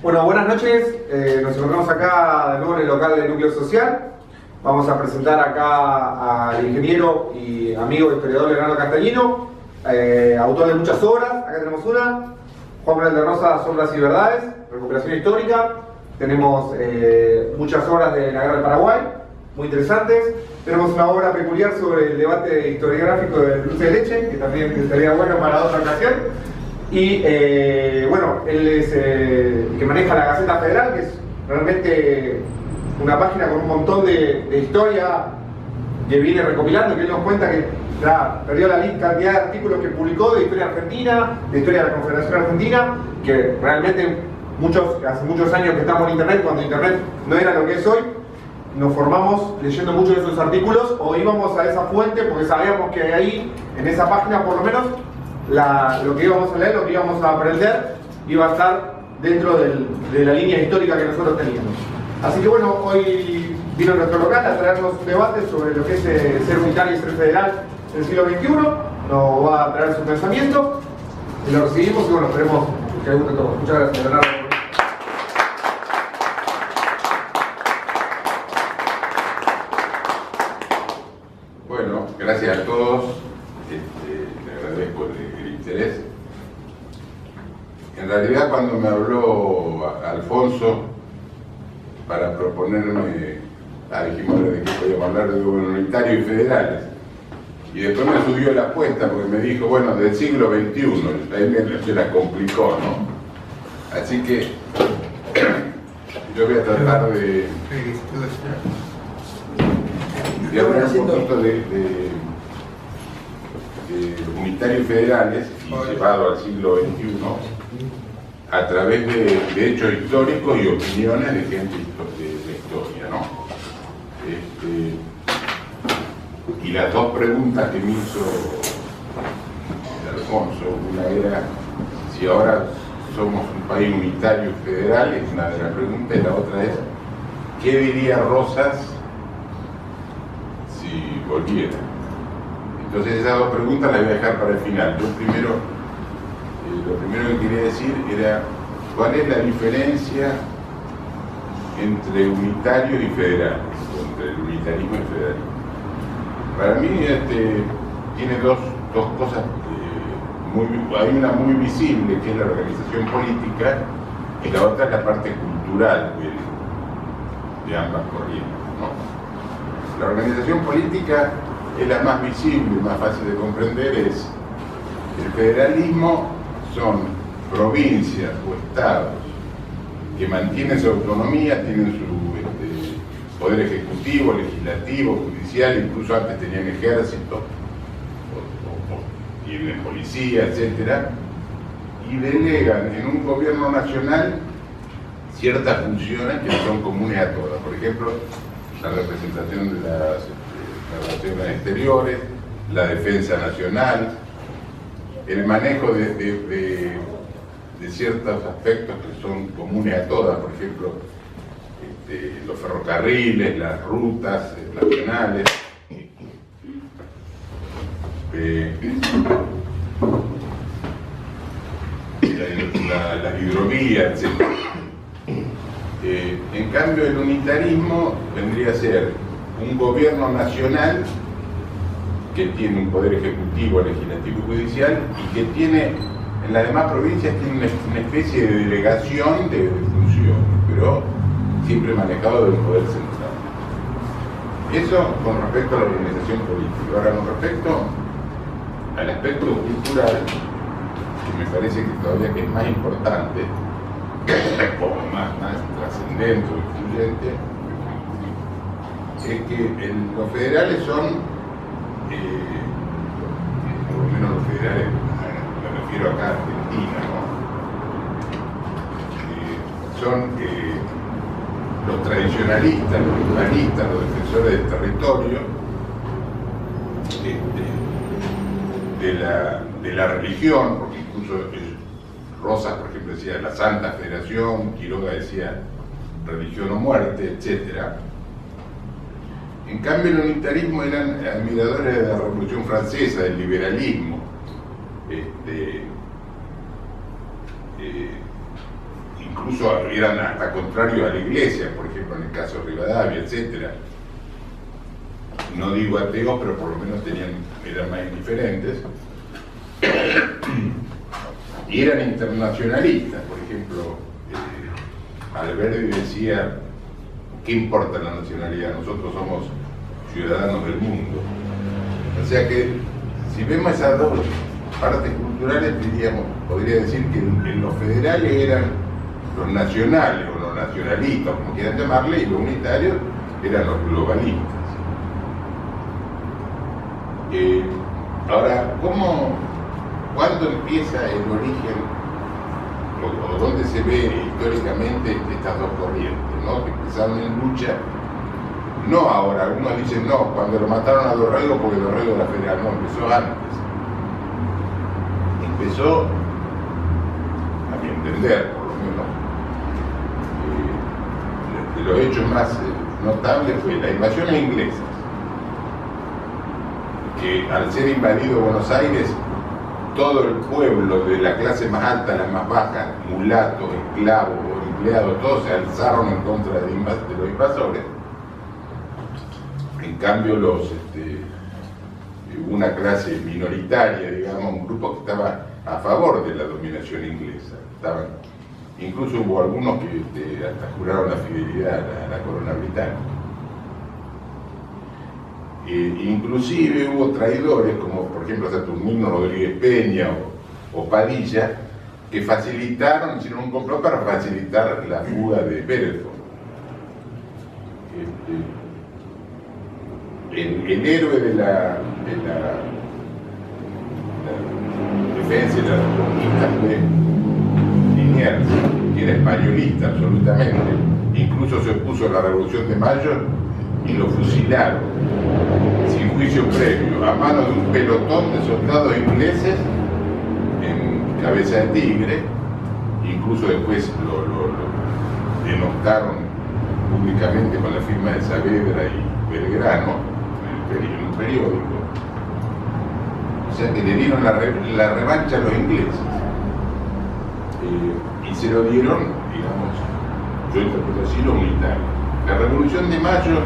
Bueno, buenas noches. Nos encontramos acá de nuevo en el local del Núcleo Social. Vamos a presentar acá al ingeniero y amigo historiador Leonardo Castellino, autor de muchas obras. Acá tenemos una, Juan Manuel de Rosas, Sombras y Verdades, recuperación histórica. Tenemos muchas obras de la Guerra del Paraguay, muy interesantes. Tenemos una obra peculiar sobre el debate historiográfico del dulce de leche, que también sería bueno para otra ocasión. Y bueno, él es el que maneja la Gaceta Federal, que es realmente una página con un montón de historia que viene recopilando, que él nos cuenta que ya perdió la cantidad de artículos que publicó de historia argentina, de historia de la Confederación Argentina, que realmente hace muchos años que estamos en Internet, cuando Internet no era lo que es hoy, nos formamos leyendo muchos de esos artículos o íbamos a esa fuente porque sabíamos que ahí, en esa página por lo menos, lo que íbamos a leer, lo que íbamos a aprender, iba a estar dentro de la línea histórica que nosotros teníamos. Así que bueno, hoy vino nuestro local a traernos un debate sobre lo que es ser unitario y ser federal en el siglo XXI. Nos va a traer su pensamiento y lo recibimos y bueno, esperemos que les guste todo. Muchas gracias, Leonardo. Bueno, gracias a todos. Le agradezco el interés. En realidad, cuando me habló Alfonso para proponerme, dijimos de qué podíamos hablar, de unitarios y federales. Y después me subió la apuesta porque me dijo, bueno, del siglo XXI, ahí se la complicó, ¿no? Así que yo voy a tratar de hablar un poquito de unitarios federales y llevado al siglo XXI a través de hechos históricos y opiniones de gente de historia, ¿no? Y las dos preguntas que me hizo Alfonso, una era si ahora somos un país unitario y federal, es una de las preguntas, y la otra es ¿qué diría Rosas si volviera? Entonces esas dos preguntas las voy a dejar para el final. Yo primero, lo primero que quería decir era cuál es la diferencia entre unitarios y federales, entre el unitarismo y el federalismo. Para mí tiene dos cosas, hay una muy visible que es la organización política y la otra es la parte cultural de ambas corrientes, ¿no? La organización política es la más visible, más fácil de comprender, es el federalismo, son provincias o estados que mantienen su autonomía, tienen su poder ejecutivo, legislativo, judicial, incluso antes tenían ejército, tienen policía, etc. Y delegan en un gobierno nacional ciertas funciones que son comunes a todas. Por ejemplo, la representación de las relaciones exteriores, la defensa nacional, el manejo de ciertos aspectos que son comunes a todas, por ejemplo, los ferrocarriles, las rutas nacionales, las hidrovías, etc. En cambio, el unitarismo vendría a ser un gobierno nacional que tiene un poder ejecutivo, legislativo y judicial y que tiene, en las demás provincias tiene una especie de delegación de funciones, pero siempre manejado del poder central. Eso con respecto a la organización política. Ahora, con respecto al aspecto cultural, que me parece que todavía que es más importante, o más trascendente o influyente, es que los federales son, por lo menos los federales, me refiero acá a Argentina, ¿no? Son los tradicionalistas, los humanistas, los defensores del territorio, de la religión, porque incluso Rosas, por ejemplo, decía la Santa Federación, Quiroga decía religión o muerte, etc. En cambio, el unitarismo eran admiradores de la Revolución Francesa, del liberalismo. incluso eran hasta contrarios a la iglesia, por ejemplo en el caso de Rivadavia, etc. No digo ateos, pero por lo menos eran más indiferentes. Y eran internacionalistas, por ejemplo, Alberdi decía, ¿qué importa la nacionalidad? Nosotros somos ciudadanos del mundo. O sea que, si vemos esas dos partes culturales, podría decir que en los federales eran los nacionales, o los nacionalistas, como quieran llamarle, y los unitarios eran los globalistas. Ahora, ¿cuándo empieza el origen, o dónde se ve históricamente estas dos corrientes, ¿no? Que empezaron en lucha, no ahora, algunos dicen no, cuando lo mataron a Dorrego porque Dorrego era federal, no, empezó antes. Empezó, a mi entender, por lo menos, de los hechos más notables fue la invasión inglesa, que al ser invadido Buenos Aires, todo el pueblo, de la clase más alta a la más baja, mulatos, esclavos, empleados, todos se alzaron en contra de los invasores. En cambio, una clase minoritaria, digamos, un grupo que estaba a favor de la dominación inglesa. Incluso hubo algunos que hasta juraron la fidelidad a la corona británica. Inclusive hubo traidores, como por ejemplo Saturnino Rodríguez Peña o Padilla, que hicieron un complot para facilitar la fuga de Belfort. El héroe de la defensa y la conquista fue Liniers, que era españolista absolutamente, incluso se opuso a la Revolución de Mayo y lo fusilaron sin juicio previo, a mano de un pelotón de soldados ingleses en Cabeza de Tigre. Incluso después lo denostaron públicamente con la firma de Saavedra y Belgrano en un periódico. O sea que le dieron la revancha a los ingleses, y se lo dieron, digamos, yo interpreto así, los unitarios. La Revolución de Mayo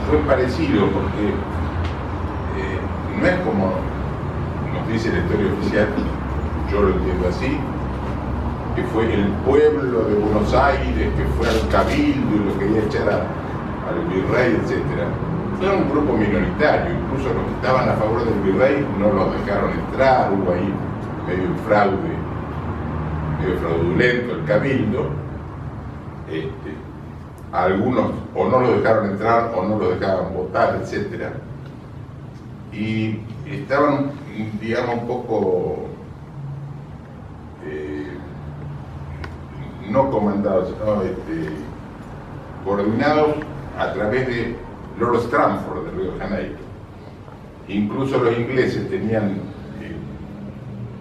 fue parecido porque no es como nos dice la historia oficial, yo lo entiendo así, que fue el pueblo de Buenos Aires que fue al cabildo y lo quería echar al virrey, etc. Fue un grupo minoritario, incluso los que estaban a favor del virrey no los dejaron entrar, hubo ahí medio fraudulento el cabildo. Algunos o no lo dejaron entrar o no lo dejaban votar, etc. Y estaban, digamos, un poco no comandados, sino coordinados a través de Lord Stratford de Río de Janeiro. Incluso los ingleses tenían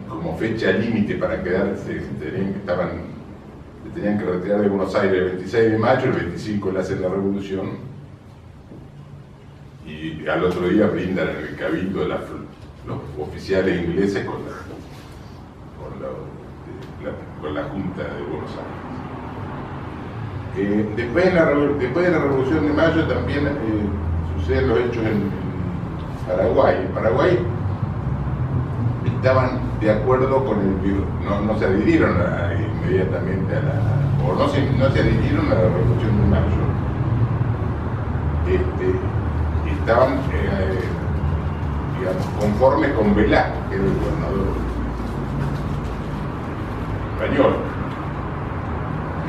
como fecha límite para quedarse, tenían que retirar de Buenos Aires el 26 de mayo, el 25 le hacen la revolución, y al otro día brindan en el cabildo los oficiales ingleses con la Junta de Buenos Aires. Después de la Revolución de Mayo también suceden los hechos en Paraguay. En Paraguay estaban de acuerdo con no se adhirieron inmediatamente no se adhirieron a la Revolución de Mayo. Estaban digamos, conformes con Velasco, que era el gobernador español.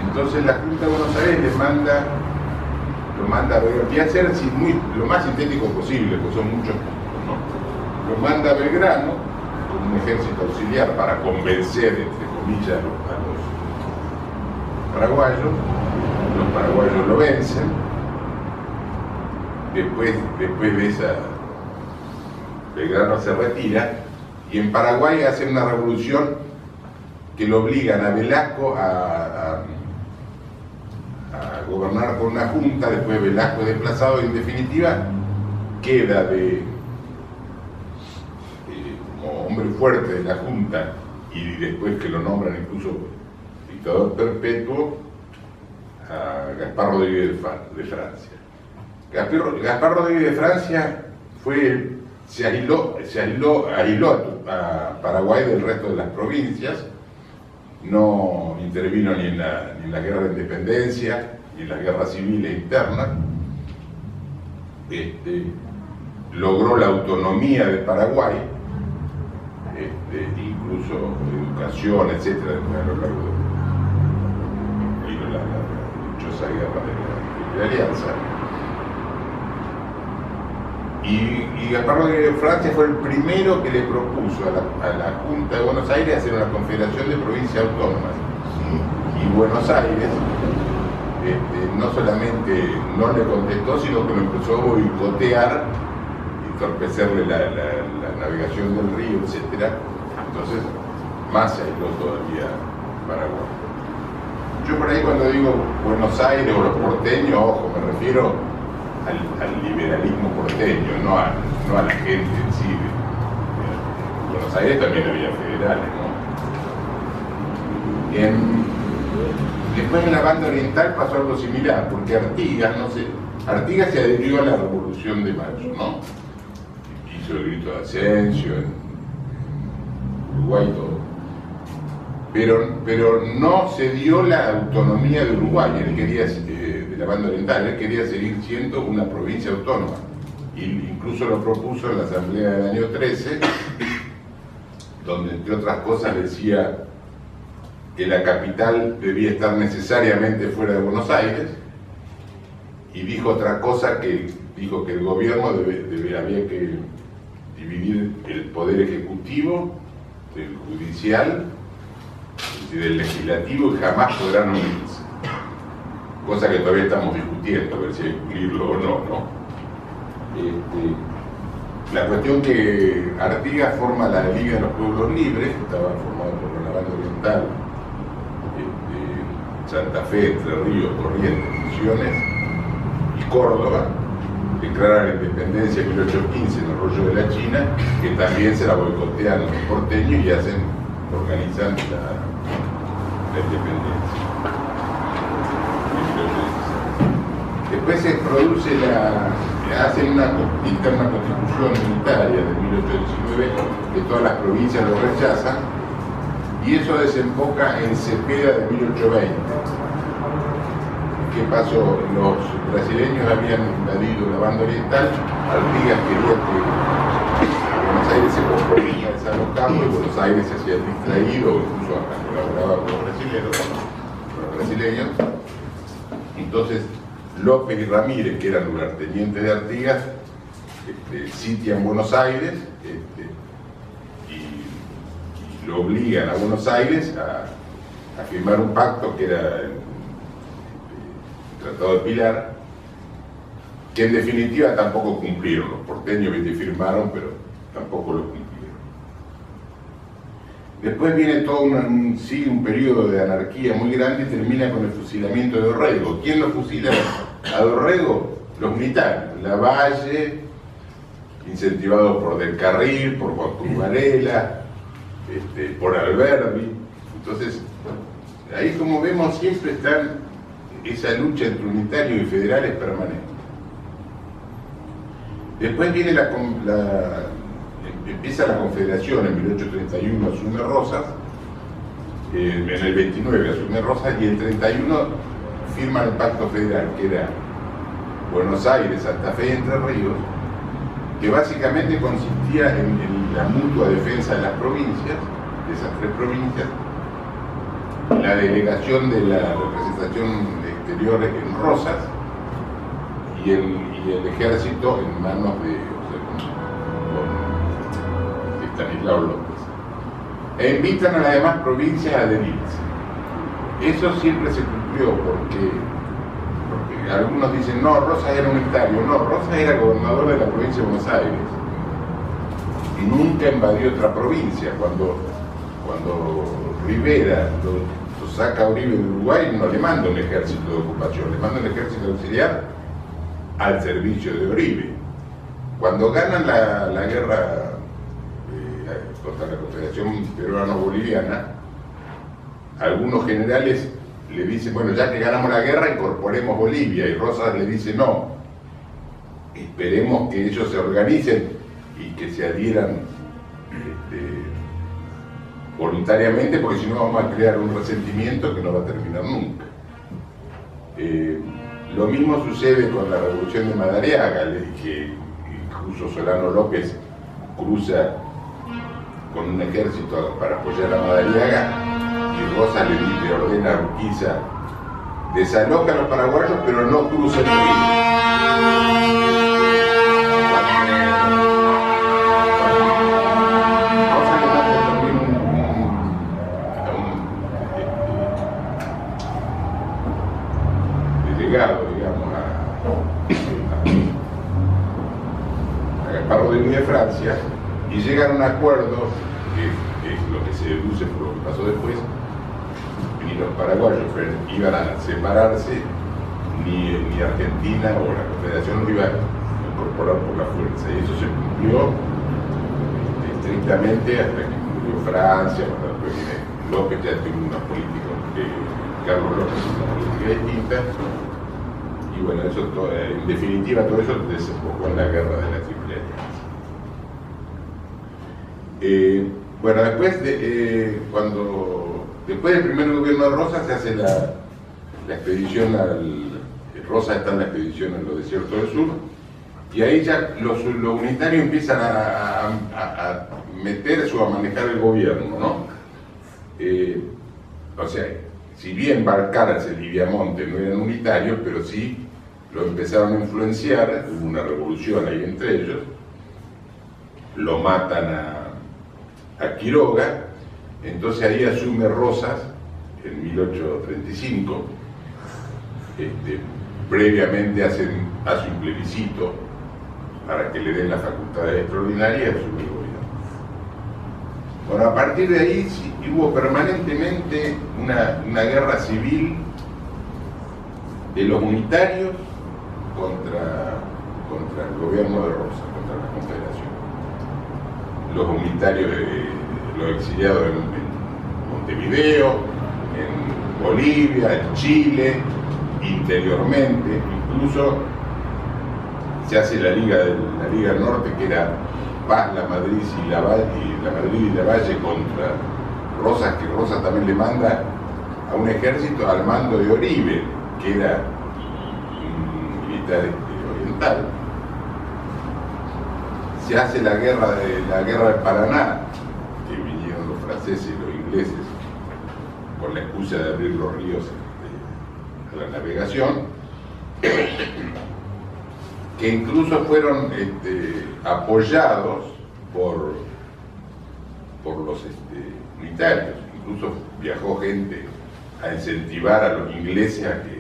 Entonces la Junta de Buenos Aires lo manda a Belgrano, y hacer lo más sintético posible, porque son muchos puntos, ¿no? Lo manda a Belgrano con un ejército auxiliar para convencer, entre comillas, a los paraguayos. Los paraguayos lo vencen. Después de esa, Belgrano se retira, y en Paraguay hacen una revolución que lo obligan a Velasco a gobernar con una junta. Después Velasco es desplazado y en definitiva queda como hombre fuerte de la junta, y después que lo nombran incluso conquistador perpetuo, a Gaspar Rodríguez de Francia. Gaspar Rodríguez de Francia se aisló a Paraguay del resto de las provincias, no intervino ni en la guerra de independencia, ni en las guerras civiles internas, logró la autonomía de Paraguay, incluso educación, etcétera, a lo largo de la dichosa guerra de la Alianza. Y Gaspar Rodríguez de Francia fue el primero que le propuso a la Junta de Buenos Aires hacer una confederación de provincias autónomas. Y Buenos Aires no solamente no le contestó, sino que lo empezó a boicotear, entorpecerle la navegación del río, etc. Entonces, más se aisló todavía Paraguay. Yo por ahí cuando digo Buenos Aires o los porteños, ojo, me refiero al liberalismo porteño, no a la gente en sí. En Buenos Aires también había federales, ¿no? Después en la banda oriental pasó algo similar, porque Artigas se adhirió a la Revolución de Mayo, ¿no? Hizo el grito de Ascencio en Uruguay y todo. Pero no se dio la autonomía de Uruguay, él quería, de la banda oriental, él quería seguir siendo una provincia autónoma. Y incluso lo propuso en la Asamblea del año 13, donde entre otras cosas decía que la capital debía estar necesariamente fuera de Buenos Aires, y dijo otra cosa, dijo que el gobierno había que dividir el poder ejecutivo del judicial y del legislativo y jamás podrán unirse. Cosa que todavía estamos discutiendo, a ver si hay que cumplirlo o no. La cuestión que Artigas forma la Liga de los Pueblos Libres, que estaba formado por la banda oriental, Santa Fe, Entre Ríos, Corrientes, Misiones y Córdoba, declaran la independencia en 1815 en el rollo de la China, que también se la boicotean los porteños y organizan la independencia. Después se produce hacen una constitución unitaria de 1819, que todas las provincias lo rechazan, y eso desemboca en Cepeda de 1820. ¿Qué pasó? Los brasileños habían invadido la banda oriental, Artigas quería que Buenos Aires se comprometía a los campos, y Buenos Aires se hacía distraído, incluso hasta colaboraba con los brasileños. Entonces, López y Ramírez, que eran lugartenientes de Artigas, sitian Buenos Aires y lo obligan a Buenos Aires a firmar un pacto que era el Tratado de Pilar, que en definitiva tampoco cumplieron. Los porteños firmaron, pero tampoco lo cumplieron. Después viene todo un periodo de anarquía muy grande y termina con el fusilamiento de Dorrego. ¿Quién lo fusila a Dorrego? Los militares. Lavalle, incentivado por Del Carril, por Joaquín Varela, por Alberdi. Entonces, ahí como vemos siempre están esa lucha entre unitarios y federales permanente. Después viene empieza la Confederación en 1831, asume Rosas, en el 29 asume Rosas, y el 31 firma el Pacto Federal, que era Buenos Aires, Santa Fe y Entre Ríos, que básicamente consistía en la mutua defensa de las provincias, de esas tres provincias, la delegación de la representación exterior en Rosas y el ejército en manos de Estanislao López. E invitan a las demás provincias a adherirse. Eso siempre se cumplió porque algunos dicen, no, Rosas era unitario. No, Rosas era gobernador de la provincia de Buenos Aires y nunca invadió otra provincia. Cuando Rivera lo saca a Uribe de Uruguay, no le manda un ejército de ocupación, le manda un ejército auxiliar al servicio de Uribe. Cuando ganan la guerra contra la Confederación Peruano-Boliviana, algunos generales le dicen, bueno, ya que ganamos la guerra, incorporemos Bolivia, y Rosas le dice, no, esperemos que ellos se organicen y que se adhieran voluntariamente, porque si no vamos a crear un resentimiento que no va a terminar nunca. Lo mismo sucede con la revolución de Madariaga, que incluso Solano López cruza con un ejército para apoyar a Madariaga, y Rosas le ordena a Urquiza: desaloja a los paraguayos, pero no cruza el río. Digamos, a Gasparro de Francia, y llegan a un acuerdo, que es lo que se deduce por lo que pasó después. Ni los paraguayos iban a separarse, ni Argentina o la Confederación lo iba a incorporar por la fuerza, y eso se cumplió estrictamente hasta que murió Francia. Cuando después viene López, ya tiene una política, Carlos López, una política distinta. Y bueno, eso todo, en definitiva, todo eso desembocó en la guerra de la Triple Alianza. Bueno, después después del primer gobierno de Rosas se hace la expedición Rosas está en la expedición en los desiertos del sur, y ahí ya los unitarios empiezan a meterse o a manejar el gobierno, ¿no? O sea, si bien Balcarce y Viamonte no eran unitarios, pero sí lo empezaron a influenciar. Hubo una revolución ahí entre ellos, lo matan a Quiroga, entonces ahí asume Rosas en 1835, previamente hace un plebiscito para que le den las facultades extraordinarias y asume el gobierno. Bueno, a partir de ahí sí, hubo permanentemente una guerra civil de los unitarios contra el gobierno de Rosas, contra la Confederación. Los unitarios, los exiliados en Montevideo, en Bolivia, en Chile, interiormente, incluso se hace la Liga del Norte, que era Paz, La Madrid y Lavalle contra Rosas, que Rosas también le manda a un ejército al mando de Oribe, que era un militar oriental. Se hace la guerra del Paraná, que vinieron los franceses y los ingleses con la excusa de abrir los ríos a la navegación, que incluso fueron apoyados por los unitarios. Incluso viajó gente a incentivar a los ingleses a que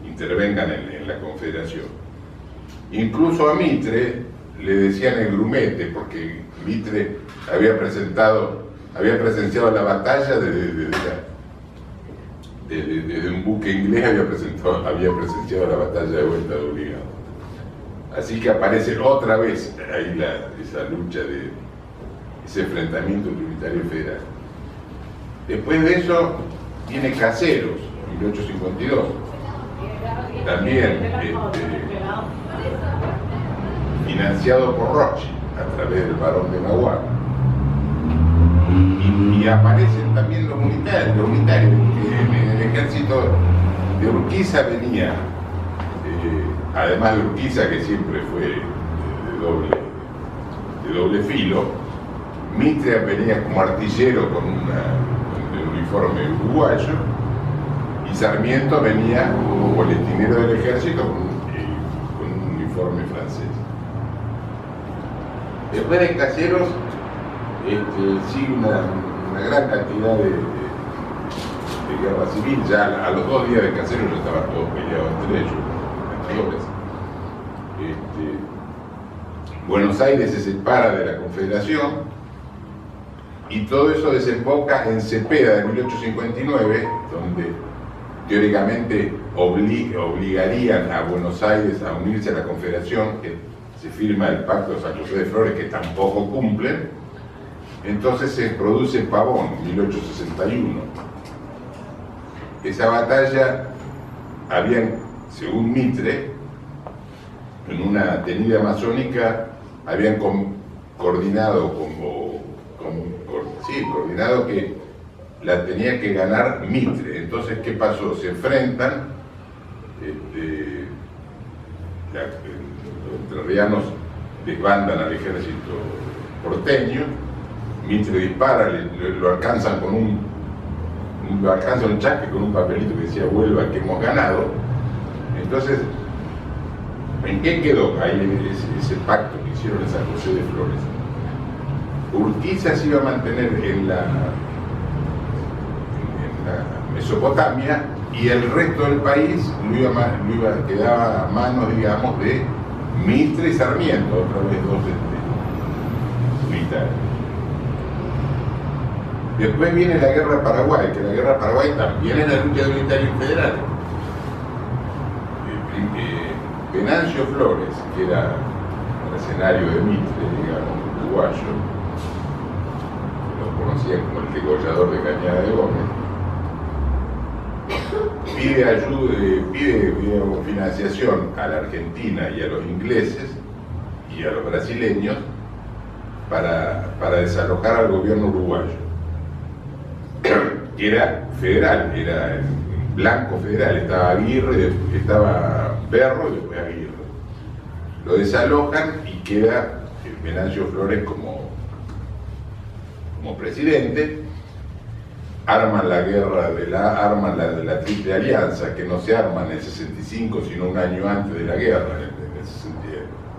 intervengan en la Confederación. Incluso a Mitre le decían el grumete, porque Mitre había presenciado la batalla desde un buque inglés, había presenciado la batalla de Vuelta de Obligado. Así que aparece otra vez ahí esa lucha, ese enfrentamiento entre unitario y federal. Después de eso viene Caseros, 1852, también financiado por Rothschild a través del barón de Nahuatl. Y aparecen también los unitarios, que en el ejército de Urquiza venía, además de Urquiza, que siempre fue de doble filo, Mitre venía como artillero con un uniforme uruguayo, y Sarmiento venía como boletinero del ejército con un uniforme francés. Después de Caseros sigue una gran cantidad de guerra civil. Ya a los 2 días de Caseros ya estaban todos peleados entre ellos, Buenos Aires se separa de la Confederación, y todo eso desemboca en Cepeda de 1859, donde teóricamente obligarían a Buenos Aires a unirse a la Confederación, que se firma el Pacto de San José de Flores, que tampoco cumplen. Entonces se produce Pavón, 1861. Esa batalla habían, según Mitre, en una tenida masónica, habían coordinado coordinado que la tenía que ganar Mitre. Entonces, ¿qué pasó? Se enfrentan, los entrerrianos desbandan al ejército porteño, Mitre dispara, lo alcanzan con un chaque con un papelito que decía vuelva que hemos ganado. Entonces, ¿en qué quedó ahí ese pacto que hicieron en San José de Flores? Urquiza se iba a mantener en la Mesopotamia y el resto del país quedaba a manos, digamos, de Mitre y Sarmiento, otra vez dos militares. Después viene la Guerra de Paraguay, que la Guerra de Paraguay también es la lucha de unitarios federales. Venancio Flores, que era mercenario de Mitre, digamos, uruguayo, lo conocían como el degollador de Cañada de Gómez, pide ayuda, pide financiación a la Argentina y a los ingleses y a los brasileños para desalojar al gobierno uruguayo, que era federal, era en blanco federal, estaba Aguirre, estaba Berro y después Aguirre. Lo desalojan y queda Venancio Flores como presidente. Arman la guerra de la Triple Alianza, que no se arma en el 65, sino un año antes de la guerra,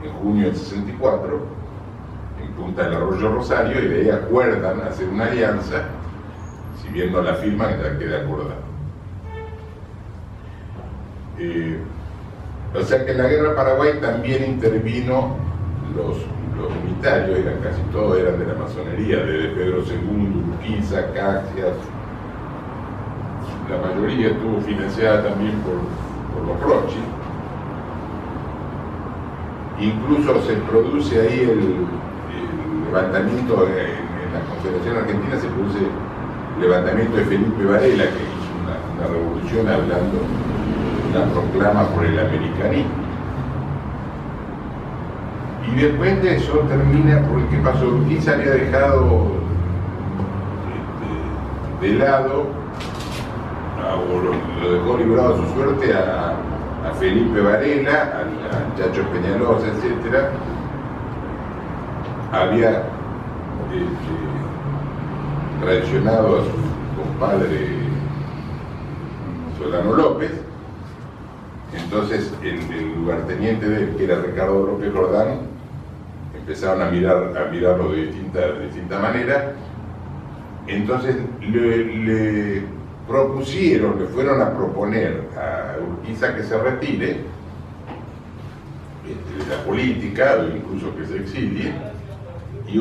en junio del 64, en Punta del Arroyo Rosario, y de ahí acuerdan hacer una alianza, si bien no la firman, queda acordada. O sea que en la Guerra de Paraguay también intervino los unitarios, casi todos eran de la masonería, desde Pedro II, Urquiza, Caxias. La mayoría estuvo financiada también por los Rothschild. Incluso se produce ahí el levantamiento, en la Confederación Argentina se produce el levantamiento de Felipe Varela, que hizo una revolución hablando, una proclama por el americanismo. Y después de eso termina, porque ¿qué pasó? Urquiza había dejado de lado, o lo dejó librado a su suerte a Felipe Varela, a Chacho Peñalosa, etc. Había traicionado a su compadre Solano López. Entonces el lugarteniente de él, que era Ricardo López Jordán, empezaron a mirarlo de distinta manera. Entonces le fueron a proponer a Urquiza que se retire de la política, o incluso que se exilie, y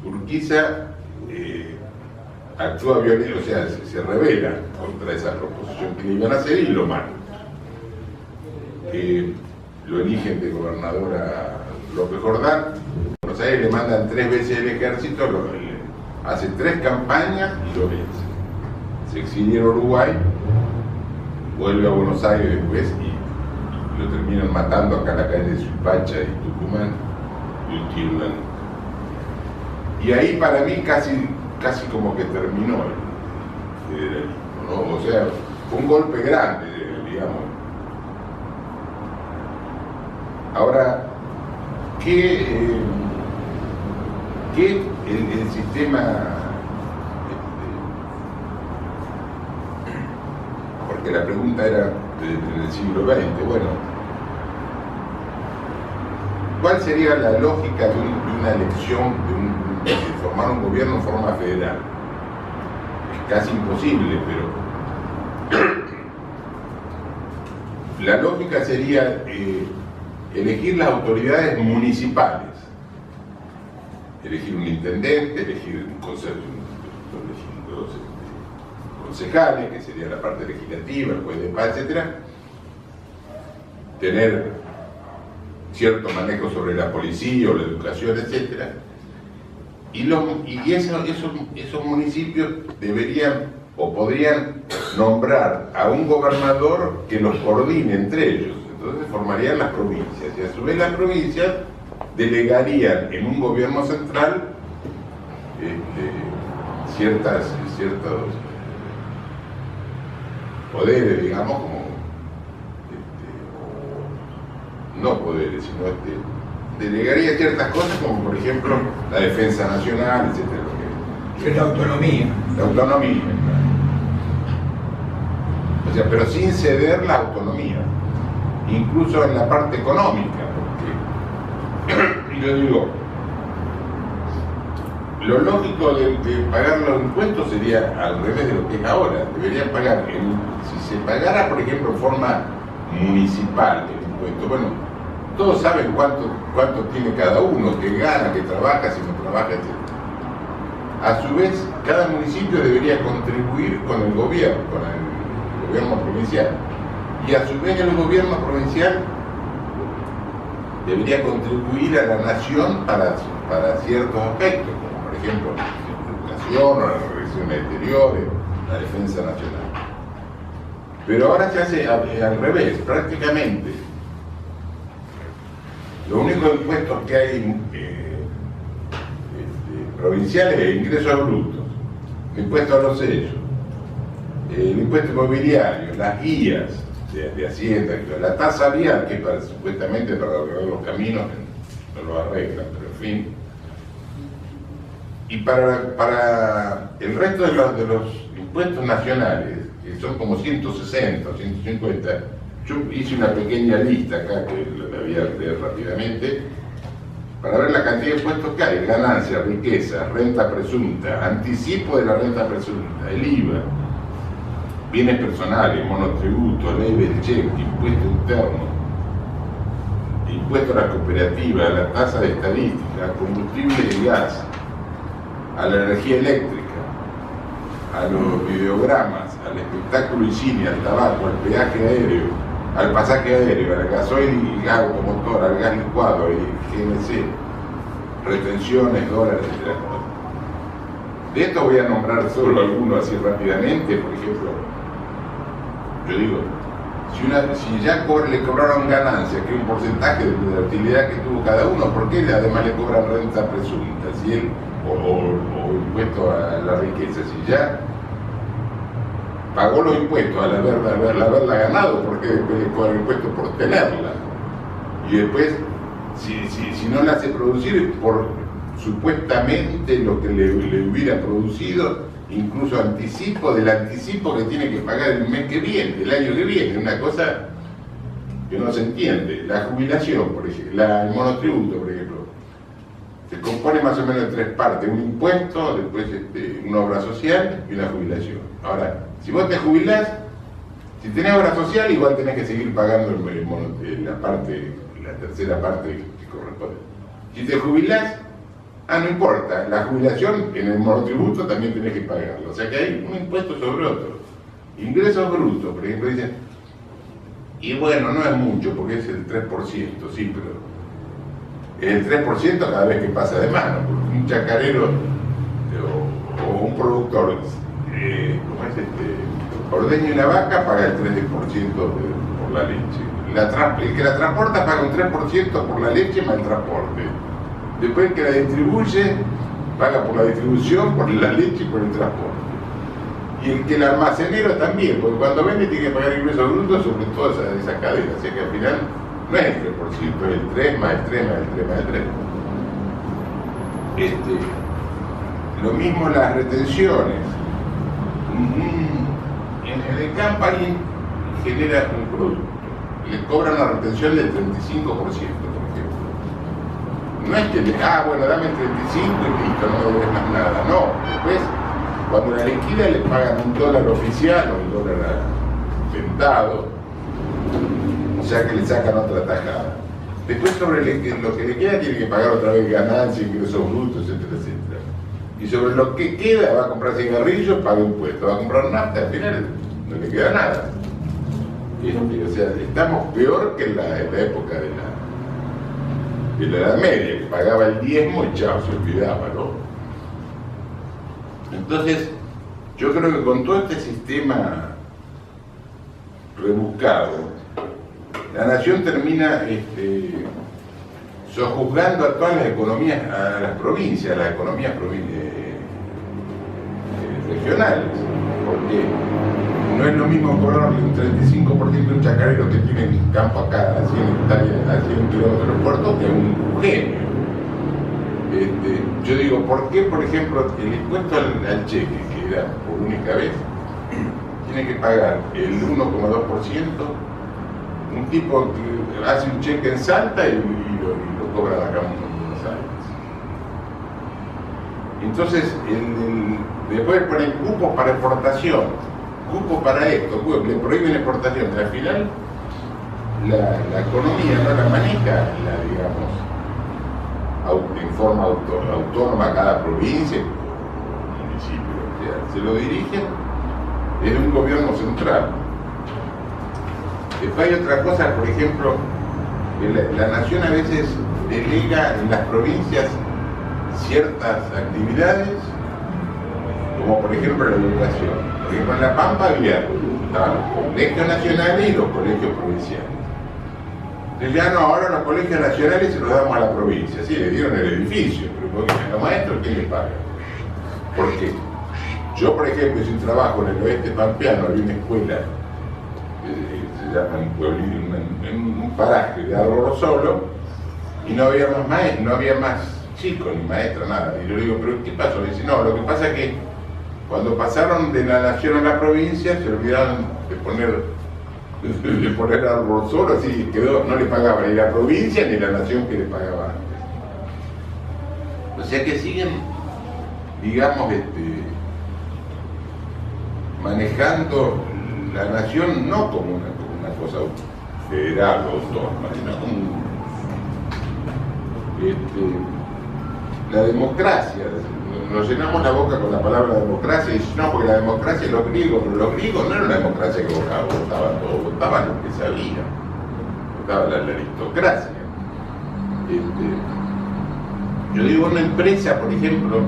Urquiza actúa violento, o sea, se rebela contra esa proposición que le iban a hacer y lo matan. Lo eligen de gobernador a López Jordán. En Buenos Aires le mandan 3 veces el ejército, hace 3 campañas y lo vence. Se exilia en Uruguay, vuelve a Buenos Aires después y lo terminan matando acá en la calle de Suipacha y Tucumán, y Utiel. Y ahí para mí casi como que terminó el federalismo, ¿no? O sea, fue un golpe grande, digamos. Ahora, el sistema, porque la pregunta era en el siglo XX, bueno, ¿cuál sería la lógica de una elección, de formar un gobierno en forma federal? Es casi imposible, pero la lógica sería elegir las autoridades municipales, elegir un intendente, elegir un concejales, que sería la parte legislativa, el juez de paz, etc. Tener cierto manejo sobre la policía o la educación, etc. Y esos municipios deberían o podrían nombrar a un gobernador que los coordine entre ellos. Entonces formarían las provincias, y a su vez las provincias delegarían en un gobierno central ciertos poderes, digamos, como no poderes, sino delegaría ciertas cosas, como por ejemplo la defensa nacional, etcétera. Cierta autonomía. La autonomía, claro. O sea, pero sin ceder la autonomía, incluso en la parte económica, porque, y yo digo, lo lógico de pagar los impuestos sería al revés de lo que es ahora. Deberían pagar, si se pagara, por ejemplo, en forma municipal el impuesto, bueno, todos saben cuánto tiene cada uno, que gana, que trabaja, si no trabaja, etc. A su vez, cada municipio debería contribuir con el gobierno provincial. Y a su vez el gobierno provincial debería contribuir a la nación para ciertos aspectos, como por ejemplo la educación, o las relaciones exteriores, la defensa nacional. Pero ahora se hace al revés, prácticamente. Los únicos impuestos que hay provinciales es ingresos brutos, el impuesto a los sellos, el impuesto inmobiliario, las guías de Hacienda, la tasa vial, que es supuestamente para arreglar los caminos, no lo arreglan, pero en fin. Y para el resto de los impuestos nacionales, que son como 160 o 150, yo hice una pequeña lista acá, que la voy a leer rápidamente, para ver la cantidad de impuestos que hay: ganancia, riqueza, renta presunta, anticipo de la renta presunta, el IVA, bienes personales, monotributo, ley del cheque, impuesto interno, impuesto a la cooperativa, a la tasa de estadística, al combustible y gas, a la energía eléctrica, a los videogramas, al espectáculo y cine, al tabaco, al peaje aéreo, al pasaje aéreo, al gasoil y automotor, al gas licuado, y GNC, retenciones, dólares, etc. De esto voy a nombrar solo algunos así rápidamente. Por ejemplo, yo digo, si ya le cobraron ganancias, que es un porcentaje de la utilidad que tuvo cada uno, ¿por qué además le cobran renta presunta? Si él, o impuesto a la riqueza, si ya pagó los impuestos al haberla ganado, ¿por qué después le cobran impuestos por tenerla? Y después, si no la hace producir por supuestamente lo que le hubiera producido, incluso anticipo del anticipo que tiene que pagar el mes que viene, el año que viene, una cosa que no se entiende. La jubilación, por ejemplo, el monotributo, por ejemplo, se compone más o menos de tres partes: un impuesto, después una obra social y una jubilación. Ahora, si vos te jubilás, si tenés obra social, igual tenés que seguir pagando la tercera parte que corresponde. Si te jubilás, no importa, la jubilación en el monotributo también tenés que pagarlo. O sea que hay un impuesto sobre otro. Ingresos brutos, por ejemplo, dicen, y bueno, no es mucho porque es el 3%, sí, pero es el 3% cada vez que pasa de mano, porque un chacarero o un productor, ordeña una vaca, paga el 13% por la leche. El que la transporta paga un 3% por la leche más el transporte. Después el que la distribuye paga por la distribución, por la leche y por el transporte. Y el almacenero también, porque cuando vende tiene que pagar ingresos brutos sobre toda esa cadena. O sea que al final no es el 3%, es el 3 más el 3 más el 3 más el 3. Lo mismo las retenciones. En el campo alguien genera un producto, le cobran una retención del 35%, por ejemplo. No es que bueno, dame el 35 y listo, no debes más nada. No, después, cuando la liquida le pagan $1 oficial o $1 ventado, o sea que le sacan otra tajada. Después sobre lo que le queda tiene que pagar otra vez ganancias, ingresos brutos, etcétera, etcétera. Y sobre lo que queda va a comprar cigarrillos, paga impuestos, va a comprar nafta, al final no le queda nada. O sea, estamos peor que en la época de la Edad Media, que pagaba el diezmo y chao, se olvidaba, ¿no? Entonces, yo creo que con todo este sistema rebuscado, la nación termina sojuzgando a todas las economías, a las provincias, a las economías regionales, porque no es lo mismo cobrarle un 35% a un chacarero que tiene un campo acá a 100 hectáreas, a 100 kilómetros del puerto, que a un genio. Yo digo, ¿por qué, por ejemplo, el impuesto al cheque, que era por única vez, tiene que pagar el 1,2%, un tipo que hace un cheque en Salta y lo cobra acá en Buenos Aires? Entonces, después ponen cupos para exportación, cupos para esto, le prohíben exportación, pero al final la economía no la maneja, digamos, en forma autónoma cada provincia, municipio, o sea, se lo dirigen desde un gobierno central. Después hay otra cosa, por ejemplo, que la nación a veces delega en las provincias ciertas actividades, como por ejemplo la educación. Por ejemplo, en La Pampa había los colegios nacionales y los colegios provinciales. Entonces ya no, ahora los colegios nacionales se los damos a la provincia. Sí, le dieron el edificio, pero porque a los maestros, ¿quién les paga? Porque yo, por ejemplo, hice un trabajo en el oeste pampeano, había una escuela, se llama un pueblito, en un paraje de Arroyo Solo, y no había más maestros, no había más chicos, ni maestros, nada. Y yo le digo, ¿pero qué pasó? Me dice, no, lo que pasa es que cuando pasaron de la nación a la provincia, se olvidaron de poner Arroyo Solo, así quedó, no le pagaba ni la provincia ni la nación que le pagaba antes. O sea que siguen, digamos, manejando la nación no como una cosa federal o autónoma, sino como la democracia. Nos llenamos la boca con la palabra democracia y no, porque la democracia es los griegos, pero los griegos no eran la democracia que votaban todos, votaban los que sabían, votaba la aristocracia. Yo digo, una empresa, por ejemplo,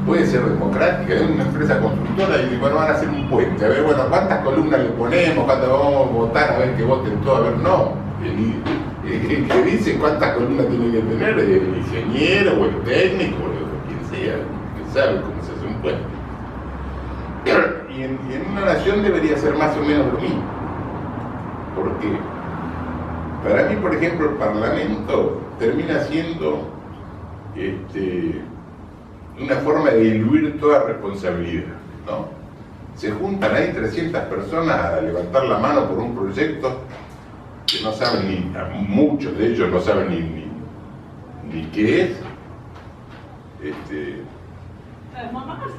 puede ser democrática, es una empresa constructora y bueno, van a hacer un puente, a ver, bueno, ¿cuántas columnas le ponemos? ¿Cuántas vamos a votar? A ver que voten todos, a ver, no. El que dice cuántas columnas tiene que tener es el ingeniero o el técnico o quien sea, que sabe cómo se hace un puente. Y en una nación debería ser más o menos lo mismo. Porque para mí, por ejemplo, el Parlamento termina siendo una forma de diluir toda responsabilidad, ¿no? Se juntan ahí 300 personas a levantar la mano por un proyecto que no saben muchos de ellos no saben ni qué es.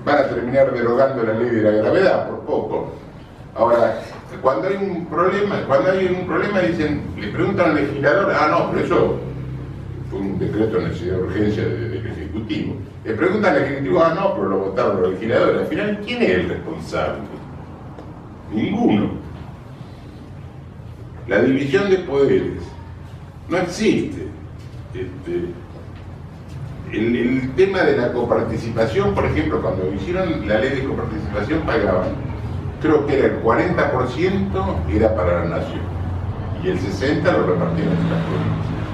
Van a terminar derogando la ley de la gravedad por poco. Ahora, cuando hay un problema dicen, le preguntan al legislador, no, pero eso fue un decreto de necesidad de urgencia del Ejecutivo. Le preguntan al Ejecutivo, no, pero lo votaron los legisladores. Al final, ¿quién es el responsable? Ninguno. La división de poderes no existe. El tema de la coparticipación, por ejemplo, cuando hicieron la ley de coparticipación pagaban, creo que era el 40% era para la nación y el 60% lo repartían entre las provincias.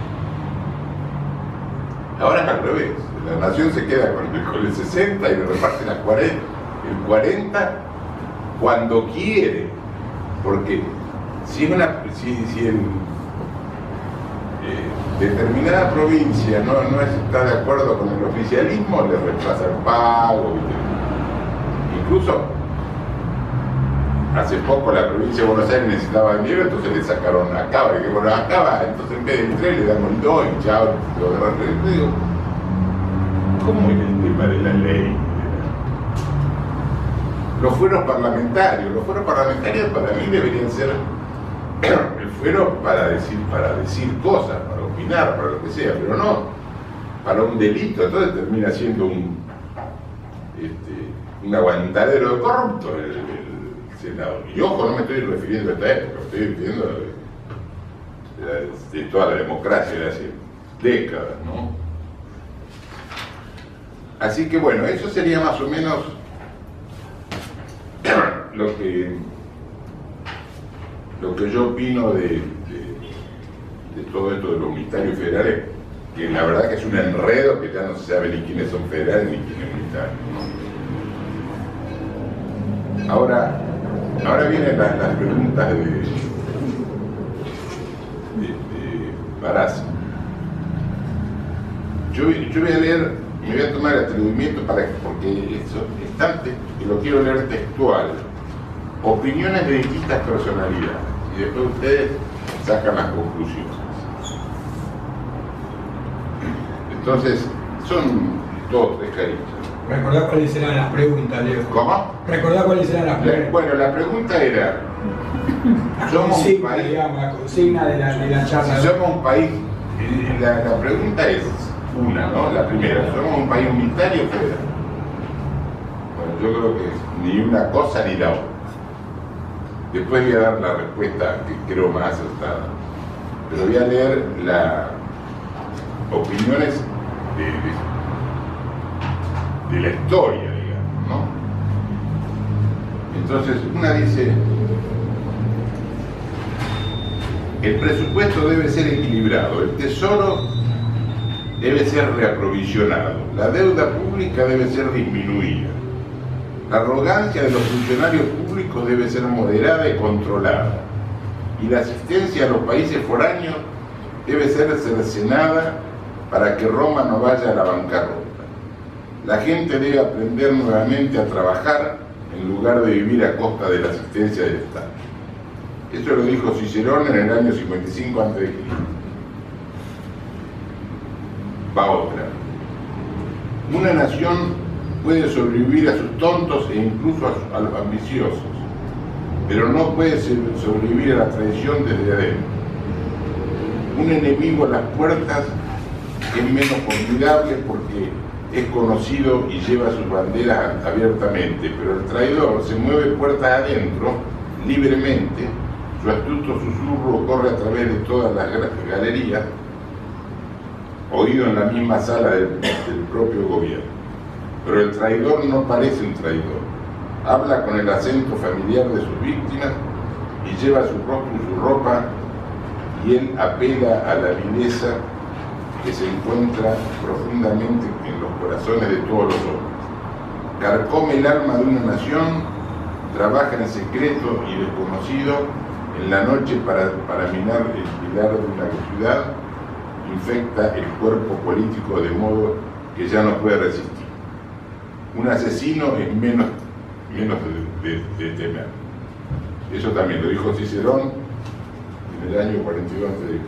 Ahora es al revés, la nación se queda con el 60% y le reparten el 40% cuando quiere, porque si determinada provincia no está de acuerdo con el oficialismo, le retrasa el pago. Incluso hace poco la provincia de Buenos Aires necesitaba dinero, entonces le sacaron a Cava, y que bueno, a Cava, entonces en vez del 3 le damos el 2 y chao, lo digo, ¿cómo es el tema de la ley? Los fueros parlamentarios para mí deberían ser el fuero para decir cosas, para opinar, para lo que sea, pero no para un delito. Entonces termina siendo un aguantadero de corruptos el Senado. Y ojo, no me estoy refiriendo a esta época, me estoy refiriendo de toda la democracia de hace décadas, ¿no? Así que bueno, eso sería más o menos lo que yo opino de todo esto de los unitarios federales, que la verdad que es un enredo que ya no se sabe ni quiénes son federales ni quiénes unitarios, ¿no? Ahora vienen las preguntas de Barassi. Yo voy a leer, me voy a tomar el atrevimiento porque eso es tanto que lo quiero leer textual. Opiniones de distintas personalidades, y después ustedes sacan las conclusiones. Entonces, son dos, tres cariños. Recordá cuáles eran las preguntas, Leo. ¿Cómo? Recordá cuáles eran las preguntas. Bueno, la pregunta era, somos un país, digamos, la consigna de la charla. si somos un país, la pregunta es una, ¿no? La primera, ¿somos un país unitario o federal? Bueno, yo creo que ni una cosa ni la otra. Después voy a dar la respuesta que creo más acertada. Pero voy a leer las opiniones de la historia, digamos, ¿no? Entonces, una dice, el presupuesto debe ser equilibrado, el tesoro debe ser reaprovisionado, la deuda pública debe ser disminuida, la arrogancia de los funcionarios públicos debe ser moderada y controlada, y la asistencia a los países foráneos debe ser cercenada para que Roma no vaya a la bancarrota. La gente debe aprender nuevamente a trabajar en lugar de vivir a costa de la asistencia del Estado. Esto lo dijo Cicerón en el año 55 a.C. Va otra. Una nación puede sobrevivir a sus tontos e incluso a los ambiciosos, pero no puede sobrevivir a la traición desde adentro. Un enemigo a las puertas es menos formidable porque es conocido y lleva sus banderas abiertamente, pero el traidor se mueve puertas adentro, libremente, su astuto susurro corre a través de todas las galerías, oído en la misma sala del propio gobierno. Pero el traidor no parece un traidor, habla con el acento familiar de sus víctimas y lleva su rostro y su ropa, y él apela a la vileza que se encuentra profundamente en los corazones de todos los hombres. Carcome el alma de una nación, trabaja en secreto y desconocido en la noche para minar el pilar de una ciudad, infecta el cuerpo político de modo que ya no puede resistir. Un asesino es menos de temer. Eso también lo dijo Cicerón en el año 42 a.C.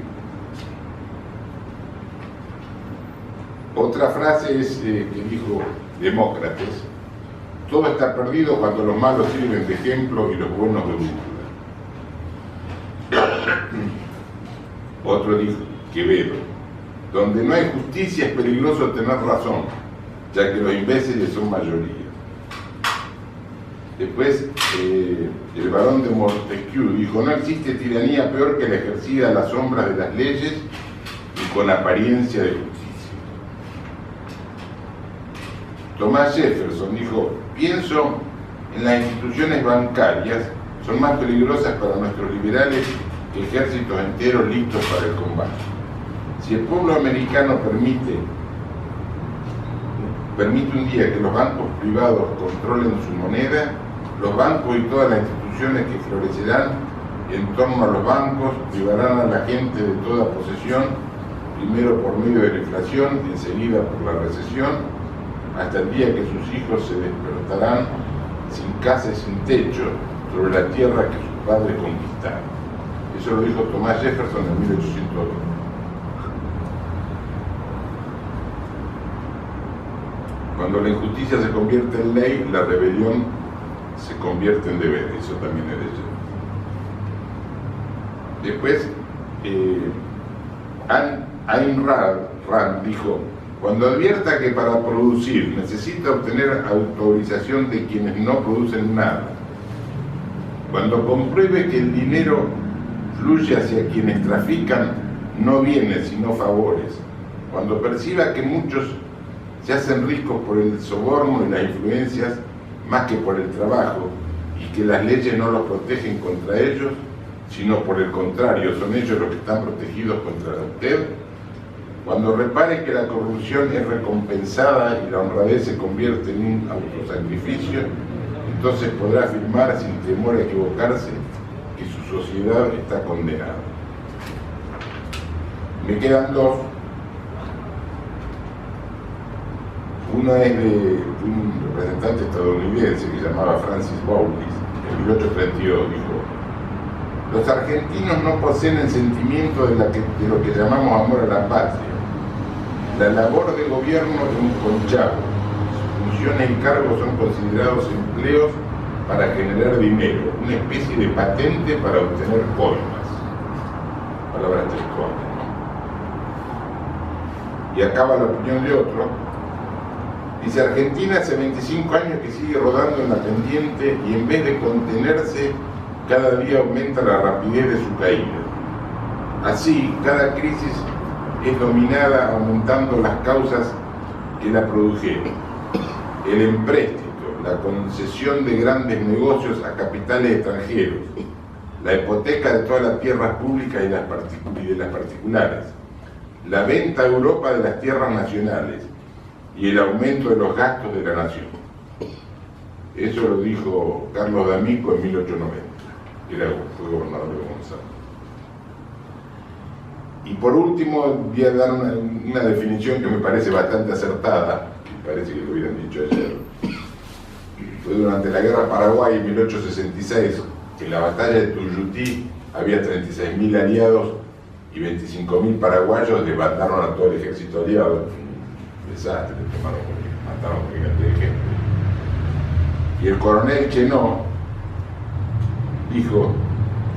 Otra frase es que dijo Demócrates: todo está perdido cuando los malos sirven de ejemplo y los buenos de brújula. Otro dijo, Quevedo: donde no hay justicia es peligroso tener razón, ya que los imbéciles son mayoría. Después, el barón de Montesquieu dijo: no existe tiranía peor que la ejercida a las sombras de las leyes y con apariencia de justicia. Thomas Jefferson dijo: pienso en las instituciones bancarias, son más peligrosas para nuestros liberales que ejércitos enteros listos para el combate. Si el pueblo americano permite un día que los bancos privados controlen su moneda, los bancos y todas las instituciones que florecerán en torno a los bancos privarán a la gente de toda posesión, primero por medio de la inflación, enseguida por la recesión, hasta el día que sus hijos se despertarán sin casa y sin techo sobre la tierra que sus padres conquistaron. Eso lo dijo Thomas Jefferson en 1802. Cuando la injusticia se convierte en ley, la rebelión se convierte en deber. Eso también es de Después, Ayn Rand dijo: cuando advierta que para producir necesita obtener autorización de quienes no producen nada, cuando compruebe que el dinero fluye hacia quienes trafican no bienes sino favores, cuando perciba que muchos se hacen ricos por el soborno y las influencias más que por el trabajo, y que las leyes no los protegen contra ellos, sino por el contrario, son ellos los que están protegidos contra usted. Cuando repare que la corrupción es recompensada y la honradez se convierte en un autosacrificio, entonces podrá afirmar sin temor a equivocarse que su sociedad está condenada. Me quedan dos. Una es de un representante estadounidense que se llamaba Francis Bowles, en 1832 dijo: los argentinos no poseen el sentimiento de lo que llamamos amor a la patria. La labor de gobierno es un conchavo. Sus funciones y cargos son considerados empleos para generar dinero, una especie de patente para obtener coimas. Palabras textuales, ¿no? Y acaba la opinión de otro. Dice: Argentina hace 25 años que sigue rodando en la pendiente y en vez de contenerse, cada día aumenta la rapidez de su caída. Así, cada crisis es dominada aumentando las causas que la produjeron. El empréstito, la concesión de grandes negocios a capitales extranjeros, la hipoteca de todas las tierras públicas y de las particulares, la venta a Europa de las tierras nacionales y el aumento de los gastos de la nación. Eso lo dijo Carlos D'Amico en 1890, que fue gobernador de Gonzalo. Y por último, voy a dar una definición que me parece bastante acertada, que parece que lo hubieran dicho ayer. Fue durante la Guerra Paraguay en 1866, que en la batalla de Tuyutí había 36.000 aliados y 25.000 paraguayos desbandaron a todo el ejército aliado. Desastre, mataron por gigante de gente. Y el coronel Chenó dijo: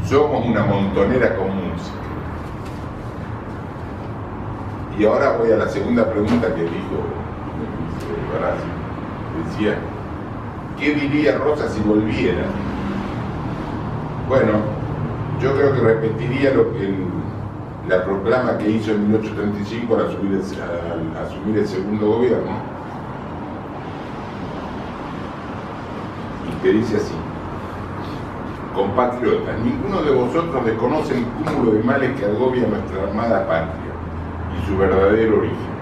somos una montonera con música. Y ahora voy a la segunda pregunta que dijo Barassi. Decía: ¿qué diría Rosa si volviera? Bueno, yo creo que repetiría lo que la proclama que hizo en 1835 al asumir el segundo gobierno, y que dice así: compatriotas, ninguno de vosotros desconoce el cúmulo de males que agobia nuestra amada patria y su verdadero origen.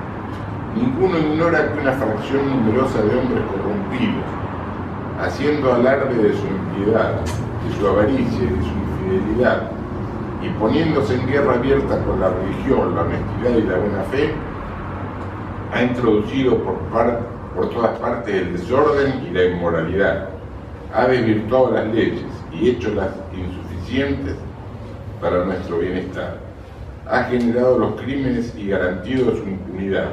Ninguno ignora que una fracción numerosa de hombres corrompidos, haciendo alarde de su impiedad, de su avaricia y de su infidelidad, y poniéndose en guerra abierta con la religión, la honestidad y la buena fe, ha introducido por todas partes el desorden y la inmoralidad, ha desvirtuado las leyes y hecholas insuficientes para nuestro bienestar, ha generado los crímenes y garantido su impunidad,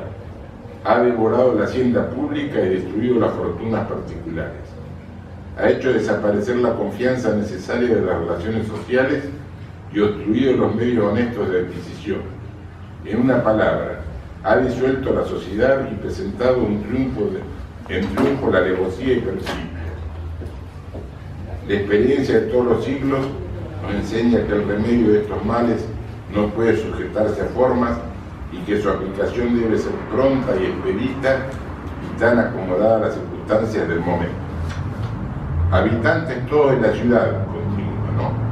ha devorado la hacienda pública y destruido las fortunas particulares, ha hecho desaparecer la confianza necesaria de las relaciones sociales y obstruido los medios honestos de adquisición. En una palabra, ha disuelto la sociedad y presentado en triunfo la alevosía y perfidia. La experiencia de todos los siglos nos enseña que el remedio de estos males no puede sujetarse a formas y que su aplicación debe ser pronta y expedita y tan acomodada a las circunstancias del momento. Habitantes todos de la ciudad, continúa, ¿no?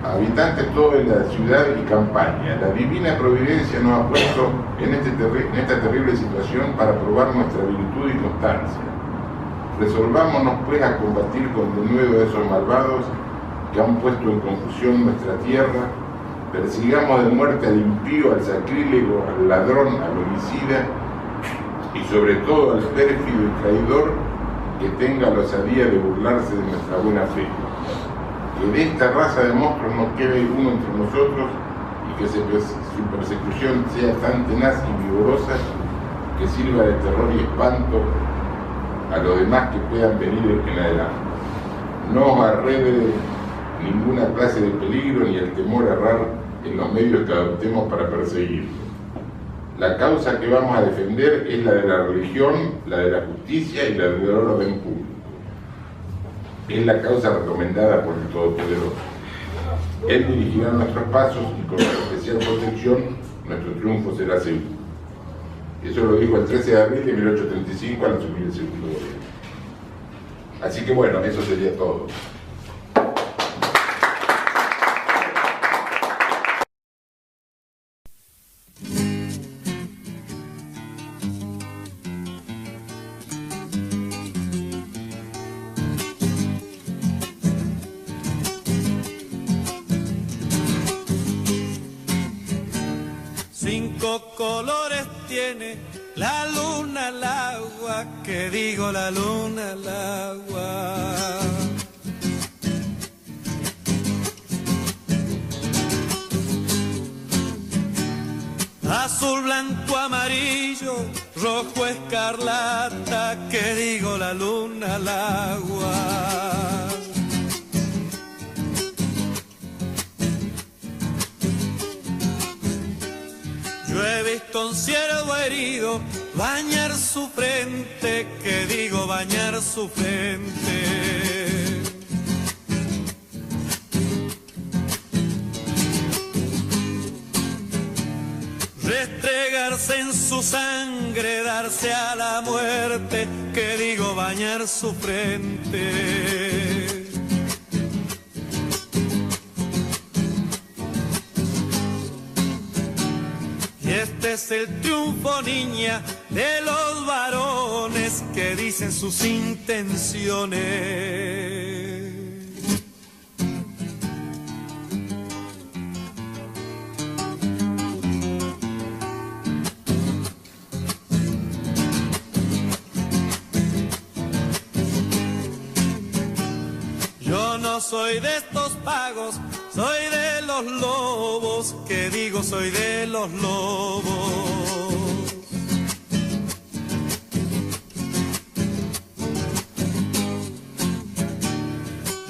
Habitantes todos de la ciudad y campaña, la divina providencia nos ha puesto en esta terrible situación para probar nuestra virtud y constancia. Resolvámonos pues a combatir con denuedo a esos malvados que han puesto en confusión nuestra tierra. Persigamos de muerte al impío, al sacrílego, al ladrón, al homicida y sobre todo al pérfido y traidor que tenga la osadía de burlarse de nuestra buena fe. Que de esta raza de monstruos no quede uno entre nosotros y que su persecución sea tan tenaz y vigorosa que sirva de terror y espanto a los demás que puedan venir en adelante. No os arrede ninguna clase de peligro ni el temor a errar en los medios que adoptemos para perseguirlo. La causa que vamos a defender es la de la religión, la de la justicia y la del orden público. Es la causa recomendada por el Todopoderoso. Él dirigirá nuestros pasos y con su especial protección nuestro triunfo será seguro. Eso lo dijo el 13 de abril de 1835 al asumir el segundo gobierno. Así que bueno, eso sería todo. 5 colores tiene la luna al agua, que digo la luna al agua. Azul, blanco, amarillo, rojo, escarlata, que digo la luna al agua. Yo he visto un ciervo herido bañar su frente, que digo bañar su frente. Restregarse en su sangre, darse a la muerte, que digo bañar su frente. Y este es el triunfo, niña, de los varones que dicen sus intenciones. Yo no soy de estos pagos, soy de los lobos, que digo soy de los lobos.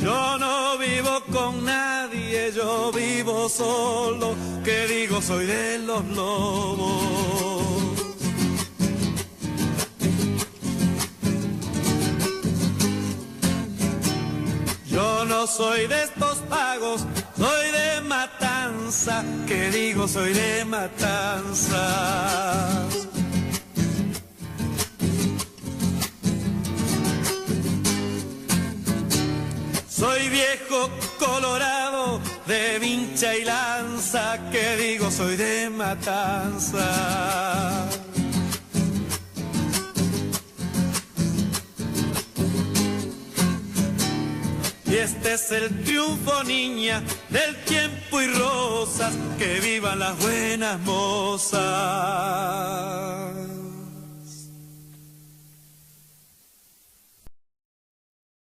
Yo no vivo con nadie, yo vivo solo, que digo soy de los lobos. Yo no soy de estos pagos, soy de matanza, que digo soy de matanza. Soy viejo colorado de vincha y lanza, que digo soy de matanza. Y este es el triunfo, niña, del tiempo y rosas, que vivan las buenas mozas.